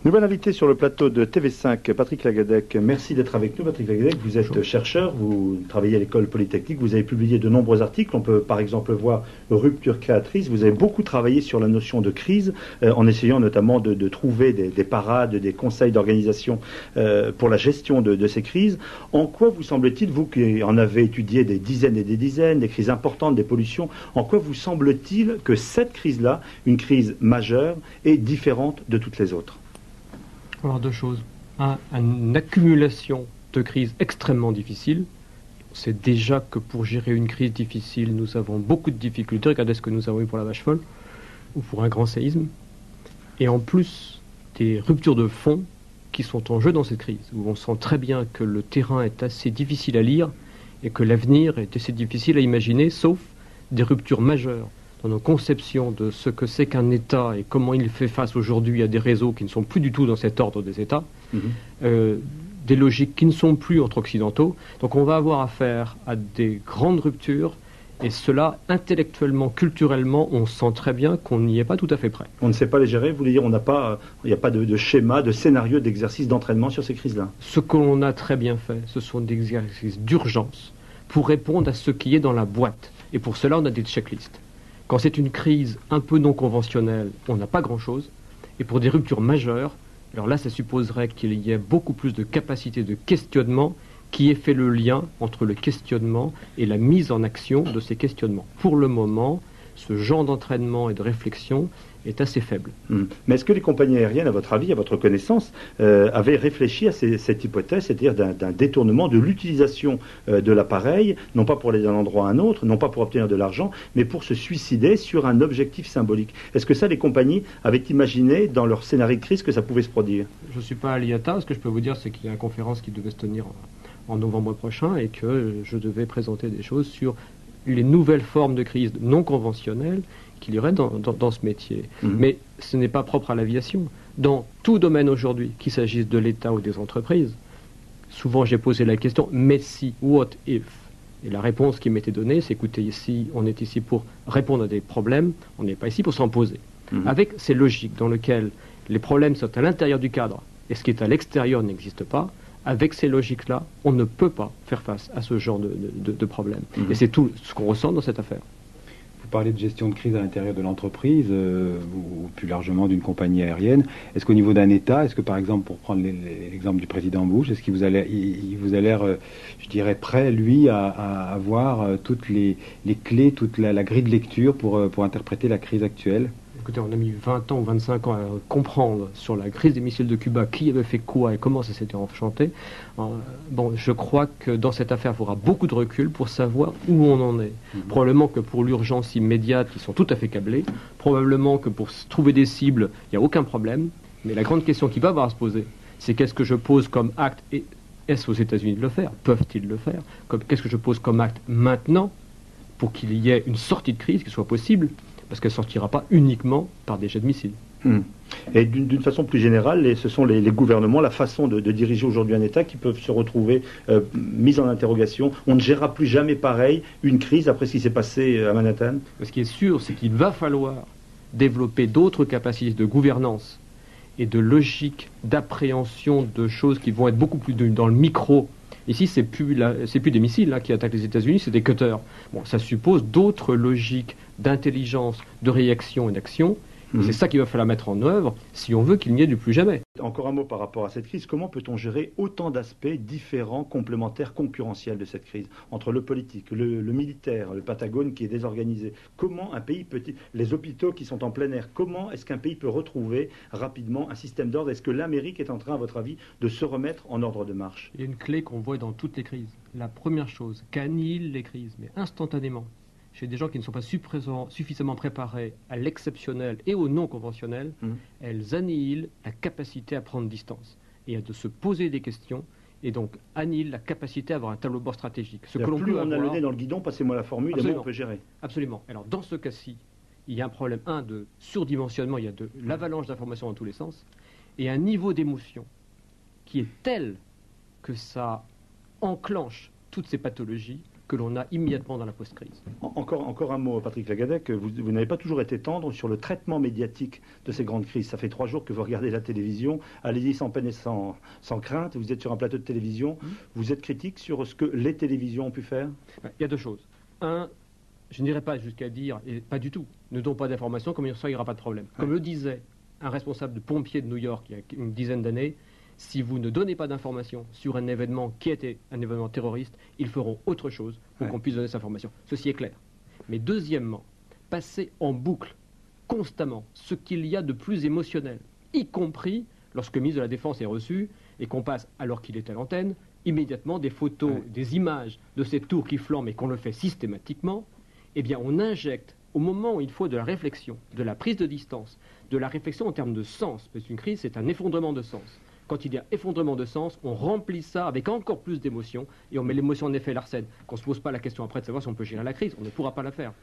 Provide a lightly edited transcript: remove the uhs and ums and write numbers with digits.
Nouvel invité sur le plateau de TV5, Patrick Lagadec. Merci d'être avec nous, Patrick Lagadec. Vous êtes chercheur, vous travaillez à l'école polytechnique, vous avez publié de nombreux articles. On peut par exemple voir Rupture créatrice. Vous avez beaucoup travaillé sur la notion de crise, en essayant notamment de trouver des parades, des conseils d'organisation pour la gestion de ces crises. En quoi vous semble-t-il, vous qui en avez étudié des dizaines et des dizaines, des crises importantes, des pollutions, en quoi vous semble-t-il que cette crise-là, une crise majeure, est différente de toutes les autres ? Alors deux choses. Une accumulation de crises extrêmement difficiles. On sait déjà que pour gérer une crise difficile, nous avons beaucoup de difficultés. Regardez ce que nous avons eu pour la vache folle ou pour un grand séisme. Et en plus, des ruptures de fond qui sont en jeu dans cette crise, où on sent très bien que le terrain est assez difficile à lire et que l'avenir est assez difficile à imaginer, sauf des ruptures majeures dans nos conceptions de ce que c'est qu'un État et comment il fait face aujourd'hui à des réseaux qui ne sont plus du tout dans cet ordre des États, des logiques qui ne sont plus entre occidentaux. Donc on va avoir affaire à des grandes ruptures, et cela, intellectuellement, culturellement, on sent très bien qu'on n'y est pas tout à fait prêt. On ne sait pas les gérer, vous voulez dire, il n'y a pas de schéma, de scénario, d'exercice, d'entraînement sur ces crises-là? Ce que l'on a très bien fait, ce sont des exercices d'urgence pour répondre à ce qui est dans la boîte. Et pour cela, on a des checklists. Quand c'est une crise un peu non conventionnelle, on n'a pas grand-chose. Et pour des ruptures majeures, alors là, ça supposerait qu'il y ait beaucoup plus de capacité de questionnement qui ait fait le lien entre le questionnement et la mise en action de ces questionnements. Pour le moment, ce genre d'entraînement et de réflexion est assez faible. Mais est-ce que les compagnies aériennes, à votre avis, à votre connaissance, avaient réfléchi à cette hypothèse, c'est-à-dire d'un détournement de l'utilisation de l'appareil, non pas pour aller d'un endroit à un autre, non pas pour obtenir de l'argent, mais pour se suicider sur un objectif symbolique? Est-ce que ça, les compagnies avaient imaginé dans leur scénario de crise que ça pouvait se produire? Je ne suis pas à l'IATA. Ce que je peux vous dire, c'est qu'il y a une conférence qui devait se tenir en novembre prochain et que je devais présenter des choses sur les nouvelles formes de crise non conventionnelles qu'il y aurait dans ce métier. Mais ce n'est pas propre à l'aviation. Dans tout domaine aujourd'hui, qu'il s'agisse de l'État ou des entreprises, souvent j'ai posé la question, mais si, what if? Et la réponse qui m'était donnée, c'est écoutez, ici, on est ici pour répondre à des problèmes, on n'est pas ici pour s'en poser. Avec ces logiques dans lesquelles les problèmes sont à l'intérieur du cadre et ce qui est à l'extérieur n'existe pas, avec ces logiques-là, on ne peut pas faire face à ce genre de problème. Et c'est tout ce qu'on ressent dans cette affaire. Vous parlez de gestion de crise à l'intérieur de l'entreprise, ou plus largement d'une compagnie aérienne. Est-ce qu'au niveau d'un État, est-ce que par exemple, pour prendre l'exemple du président Bush, est-ce qu'il vous a l'air, je dirais, prêt, lui, à avoir toutes les clés, toute la grille de lecture pour interpréter la crise actuelle? Écoutez, on a mis 20 ans ou 25 ans à comprendre sur la crise des missiles de Cuba qui avait fait quoi et comment ça s'était enchanté. Bon, je crois que dans cette affaire, il faudra beaucoup de recul pour savoir où on en est. Probablement que pour l'urgence immédiate, ils sont tout à fait câblés. Probablement que pour trouver des cibles, il n'y a aucun problème. Mais la grande question qui va avoir à se poser, c'est qu'est-ce que je pose comme acte, et est-ce aux États-Unis de le faire? Peuvent-ils le faire? Qu'est-ce que je pose comme acte maintenant pour qu'il y ait une sortie de crise qui soit possible? Parce qu'elle ne sortira pas uniquement par des jets de missiles. Et d'une façon plus générale, ce sont les gouvernements, la façon de diriger aujourd'hui un État qui peuvent se retrouver mis en interrogation. On ne gérera plus jamais pareil une crise après ce qui s'est passé à Manhattan. Ce qui est sûr, c'est qu'il va falloir développer d'autres capacités de gouvernance et de logique d'appréhension de choses qui vont être beaucoup plus dans le micro. Ici, c'est plus des missiles là, qui attaquent les États-Unis, c'est des cutters. Bon, ça suppose d'autres logiques d'intelligence, de réaction et d'action. C'est ça qu'il va falloir mettre en œuvre si on veut qu'il n'y ait du plus jamais. Encore un mot par rapport à cette crise. Comment peut-on gérer autant d'aspects différents, complémentaires, concurrentiels de cette crise? Entre le politique, le militaire, le Pentagone qui est désorganisé. Comment un pays peut-il... Les hôpitaux qui sont en plein air. Comment est-ce qu'un pays peut retrouver rapidement un système d'ordre? Est-ce que l'Amérique est en train, à votre avis, de se remettre en ordre de marche? Il y a une clé qu'on voit dans toutes les crises. La première chose, qu'annihilent les crises, mais instantanément, chez des gens qui ne sont pas suffisamment préparés à l'exceptionnel et au non conventionnel, elles annihilent la capacité à prendre distance et à de se poser des questions, et donc annihilent la capacité à avoir un tableau de bord stratégique. Ce que l'on plus on a le nez dans le guidon, passez-moi la formule, et moins on peut gérer. Absolument. Alors dans ce cas-ci, il y a un problème, de surdimensionnement, il y a de l'avalanche d'informations dans tous les sens, et un niveau d'émotion qui est tel que ça enclenche toutes ces pathologies que l'on a immédiatement dans la post-crise. Encore un mot, Patrick Lagadec, vous n'avez pas toujours été tendre sur le traitement médiatique de ces grandes crises. Ça fait 3 jours que vous regardez la télévision, allez-y sans peine et sans crainte, vous êtes sur un plateau de télévision, vous êtes critique sur ce que les télévisions ont pu faire? Il y a 2 choses. Un, je n'irai pas jusqu'à dire, et pas du tout, ne donnons pas d'informations, comme ça il n'y aura pas de problème. Comme le disait un responsable de pompiers de New York il y a une dizaine d'années, si vous ne donnez pas d'informations sur un événement qui était un événement terroriste, ils feront autre chose pour qu'on puisse donner cette information. Ceci est clair. Mais deuxièmement, passer en boucle constamment ce qu'il y a de plus émotionnel, y compris lorsque le ministre de la Défense est reçu et qu'on passe, alors qu'il est à l'antenne, immédiatement des photos, des images de cette tour qui flambe et qu'on le fait systématiquement, eh bien on injecte, au moment où il faut de la réflexion, de la prise de distance, de la réflexion en termes de sens, parce qu'une crise c'est un effondrement de sens. Quand il y a effondrement de sens, on remplit ça avec encore plus d'émotion et on met l'émotion en effet Larsen. Qu'on ne se pose pas la question après de savoir si on peut gérer la crise, on ne pourra pas la faire.